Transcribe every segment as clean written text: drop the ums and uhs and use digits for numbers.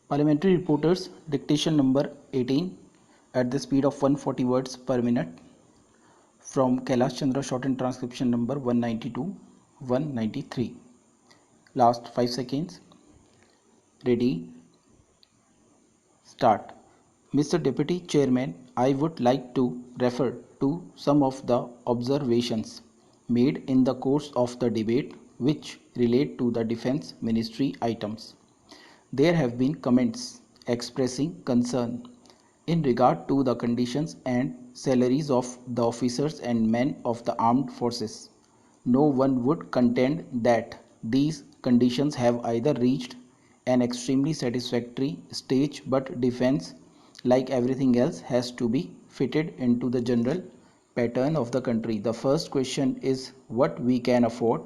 Parliamentary reporters dictation number 18 at the speed of 140 words per minute from Kailash Chandra shortened transcription number 192 193. Last 5 seconds. Ready, start. Mr. Deputy Chairman, I would like to refer to some of the observations made in the course of the debate which relate to the Defence Ministry items. There have been comments expressing concern in regard to the conditions and salaries of the officers and men of the armed forces. No one would contend that these conditions have either reached an extremely satisfactory stage, but defense, like everything else, has to be fitted into the general pattern of the country. The first question is what we can afford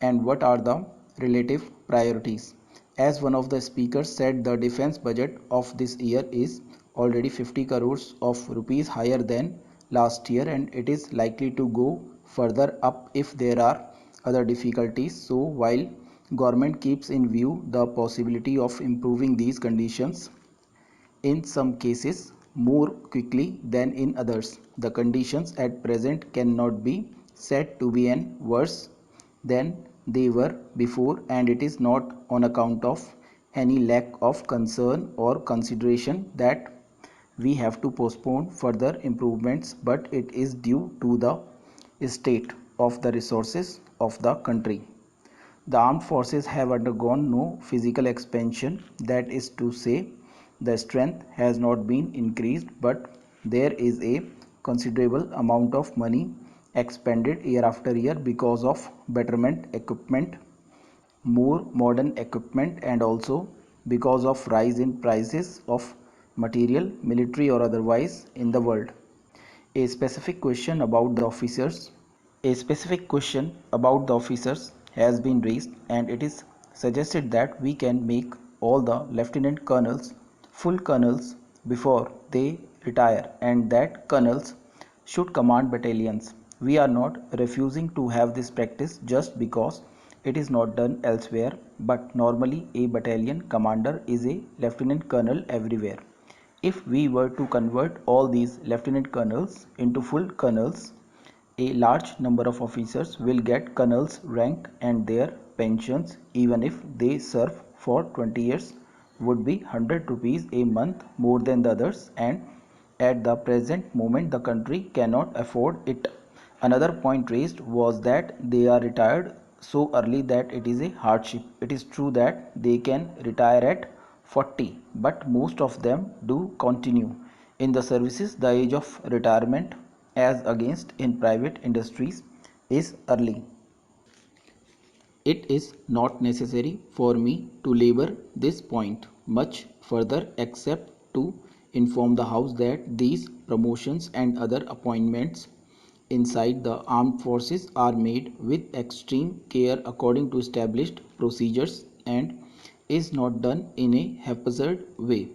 and what are the relative priorities. As one of the speakers said, the defense budget of this year is already 50 crores of rupees higher than last year, and it is likely to go further up if there are other difficulties. So while government keeps in view the possibility of improving these conditions, in some cases more quickly than in others, the conditions at present cannot be said to be any worse than they were before, and it is not on account of any lack of concern or consideration that we have to postpone further improvements, but it is due to the state of the resources of the country. The armed forces have undergone no physical expansion, that is to say, the strength has not been increased, but there is a considerable amount of money expended year after year because of betterment equipment, more modern equipment, and also because of rise in prices of material, military or otherwise, in the world. A specific question about the officers A specific question about the officers has been raised, and it is suggested that we can make all the lieutenant colonels full colonels before they retire, and that colonels should command battalions. We are not refusing to have this practice just because it is not done elsewhere, but normally a battalion commander is a lieutenant colonel everywhere. If we were to convert all these lieutenant colonels into full colonels, a large number of officers will get colonel's rank, and their pensions, even if they serve for 20 years, would be 100 rupees a month more than the others, and at the present moment the country cannot afford it. Another point raised was that they are retired so early that it is a hardship. It is true that they can retire at 40, but most of them do continue in the services. The age of retirement, as against in private industries, is early. It is not necessary for me to labor this point much further except to inform the House that these promotions and other appointments inside the armed forces are made with extreme care according to established procedures and is not done in a haphazard way.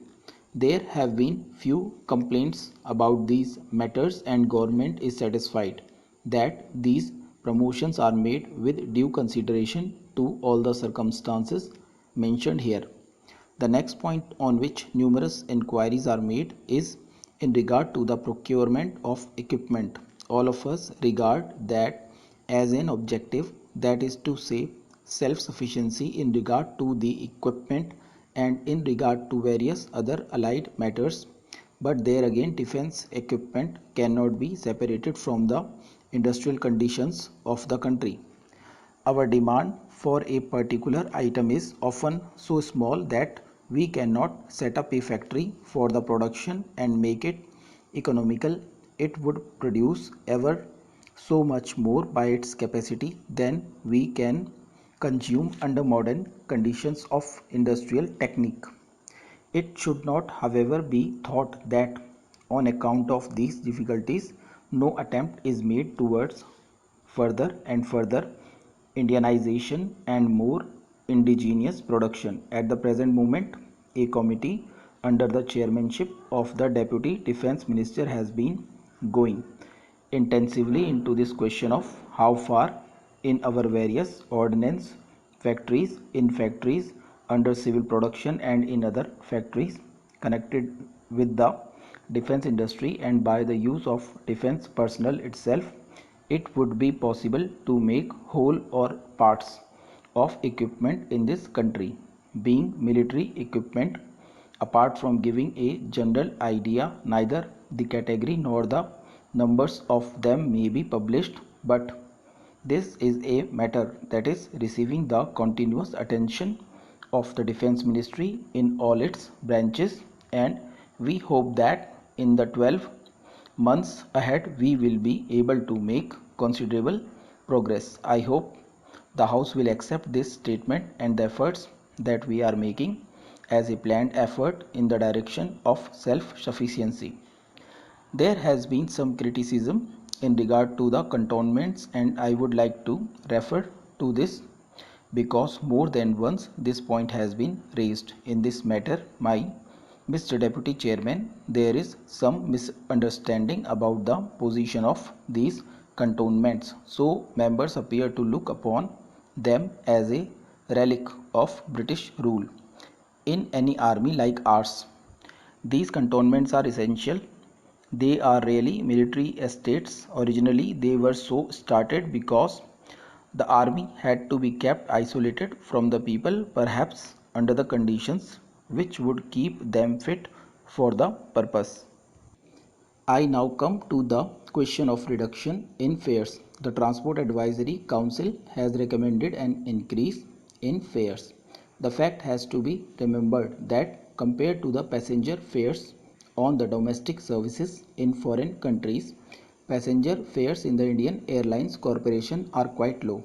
There have been few complaints about these matters, and government is satisfied that these promotions are made with due consideration to all the circumstances mentioned here. The next point on which numerous inquiries are made is in regard to the procurement of equipment. All of us regard that as an objective, that is to say, self-sufficiency in regard to the equipment and in regard to various other allied matters. But there again, defense equipment cannot be separated from the industrial conditions of the country. Our demand for a particular item is often so small that we cannot set up a factory for the production and make it economical. It would produce ever so much more by its capacity than we can consume under modern conditions of industrial technique. It should not, however, be thought that on account of these difficulties, no attempt is made towards further and further Indianization and more indigenous production. At the present moment, a committee under the chairmanship of the Deputy Defence Minister has been going intensively into this question of how far in our various ordnance factories, under civil production and in other factories connected with the defense industry, and by the use of defense personnel itself, it would be possible to make whole or parts of equipment in this country, being military equipment. Apart from giving a general idea, neither the category nor the numbers of them may be published, but this is a matter that is receiving the continuous attention of the Defense Ministry in all its branches, and we hope that in the 12 months ahead we will be able to make considerable progress. I hope the House will accept this statement and the efforts that we are making as a planned effort in the direction of self-sufficiency. There has been some criticism in regard to the cantonments, and I would like to refer to this because more than once this point has been raised in this matter. My Mr. Deputy Chairman, there is some misunderstanding about the position of these cantonments. So members appear to look upon them as a relic of British rule. In any army like ours, these cantonments are essential. They are really military estates. Originally, they were so started because the army had to be kept isolated from the people, perhaps under the conditions which would keep them fit for the purpose. I now come to the question of reduction in fares. The Transport Advisory Council has recommended an increase in fares. The fact has to be remembered that compared to the passenger fares on the domestic services in foreign countries, passenger fares in the Indian Airlines Corporation are quite low.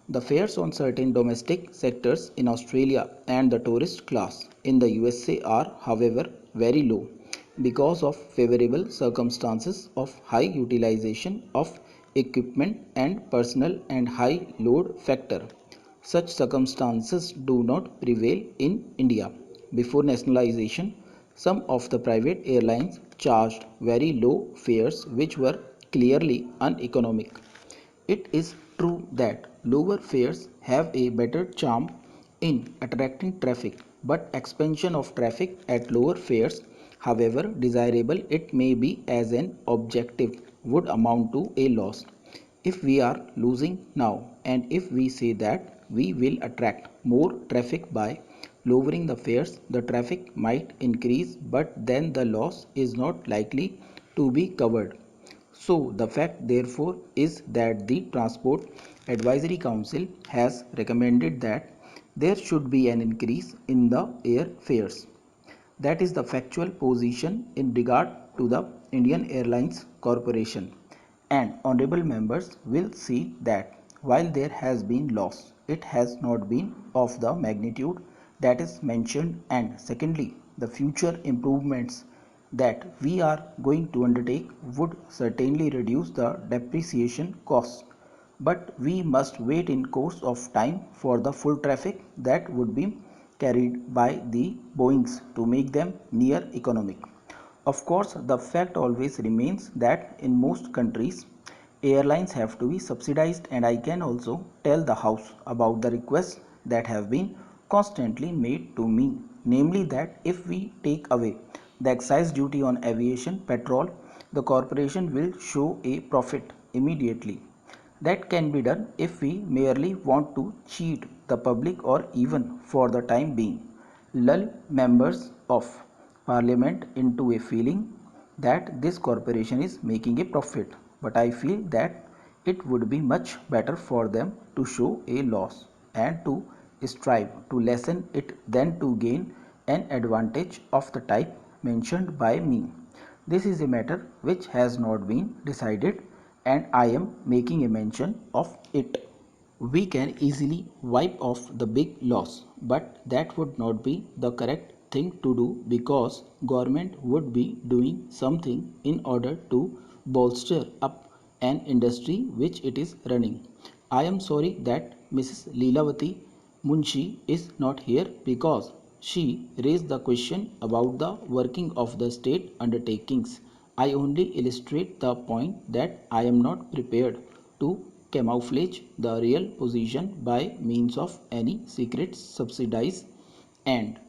The fares on certain domestic sectors in Australia and the tourist class in the USA are, however, very low because of favorable circumstances of high utilization of equipment and personnel and high load factor. Such circumstances do not prevail in India. Before nationalization, some of the private airlines charged very low fares which were clearly uneconomic. It is true that lower fares have a better charm in attracting traffic, but expansion of traffic at lower fares, however desirable it may be as an objective, would amount to a loss. If we are losing now, and if we say that we will attract more traffic by lowering the fares, the traffic might increase, but then the loss is not likely to be covered. So the fact therefore is that the Transport Advisory Council has recommended that there should be an increase in the air fares. That is the factual position in regard to the Indian Airlines Corporation, and honorable members will see that while there has been loss, it has not been of the magnitude that is mentioned, and secondly, the future improvements that we are going to undertake would certainly reduce the depreciation costs, but we must wait in course of time for the full traffic that would be carried by the Boeings to make them near economic. Of course, the fact always remains that in most countries airlines have to be subsidized, and I can also tell the House about the requests that have been constantly made to me, namely that if we take away the excise duty on aviation petrol, the corporation will show a profit immediately. That can be done if we merely want to cheat the public or even for the time being lull members of Parliament into a feeling that this corporation is making a profit. But I feel that it would be much better for them to show a loss and to strive to lessen it than to gain an advantage of the type mentioned by me. This is a matter which has not been decided, and I am making a mention of it. We can easily wipe off the big loss, but that would not be the correct thing to do because government would be doing something in order to bolster up an industry which it is running. I am sorry that Mrs. Leelavati Munshi is not here because she raised the question about the working of the state undertakings. I only illustrate the point that I am not prepared to camouflage the real position by means of any secret subsidies And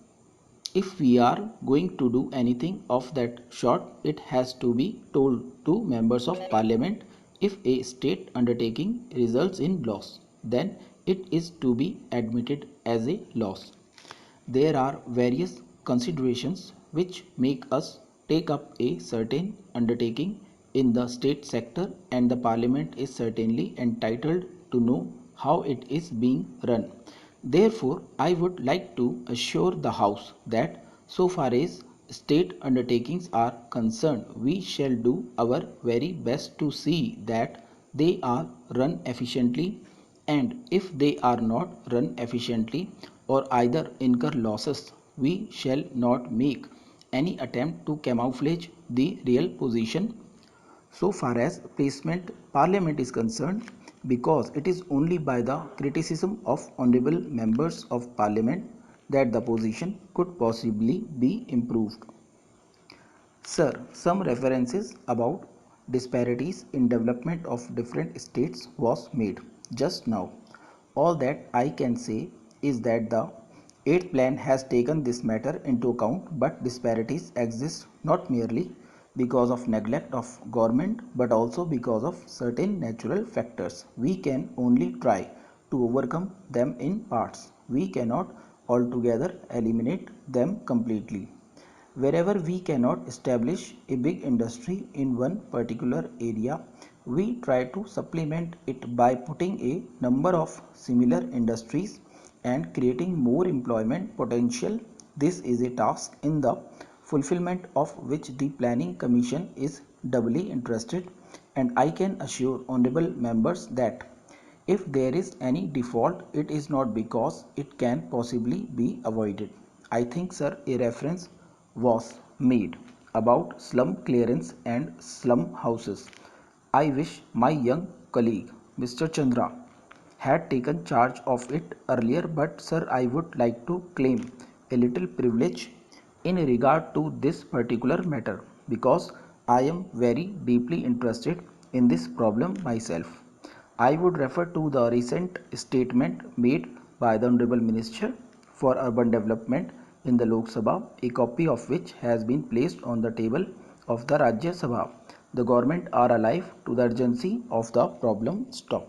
if we are going to do anything of that sort, it has to be told to members of parliament. If a state undertaking results in loss, then it is to be admitted as a loss. There are various considerations which make us take up a certain undertaking in the state sector, and the parliament is certainly entitled to know how it is being run. Therefore, I would like to assure the House that so far as state undertakings are concerned, we shall do our very best to see that they are run efficiently, and if they are not run efficiently or either incur losses, we shall not make any attempt to camouflage the real position so far as placement parliament is concerned, because it is only by the criticism of honorable members of parliament that the position could possibly be improved. Sir, some references about disparities in development of different states was made just now. All that I can say is that the 8th plan has taken this matter into account, but disparities exist not merely because of neglect of government but also because of certain natural factors. We can only try to overcome them in parts. We cannot altogether eliminate them completely. Wherever we cannot establish a big industry in one particular area, we try to supplement it by putting a number of similar industries and creating more employment potential. This is a task in the fulfillment of which the Planning Commission is doubly interested, and I can assure honorable members that if there is any default, it is not because it can possibly be avoided. I think, sir, a reference was made about slum clearance and slum houses. I wish my young colleague, Mr. Chandra, had taken charge of it earlier, but sir, I would like to claim a little privilege in regard to this particular matter because I am very deeply interested in this problem myself. I would refer to the recent statement made by the Honorable Minister for Urban Development in the Lok Sabha, a copy of which has been placed on the table of the Rajya Sabha. The government are alive to the urgency of the problem. Stop.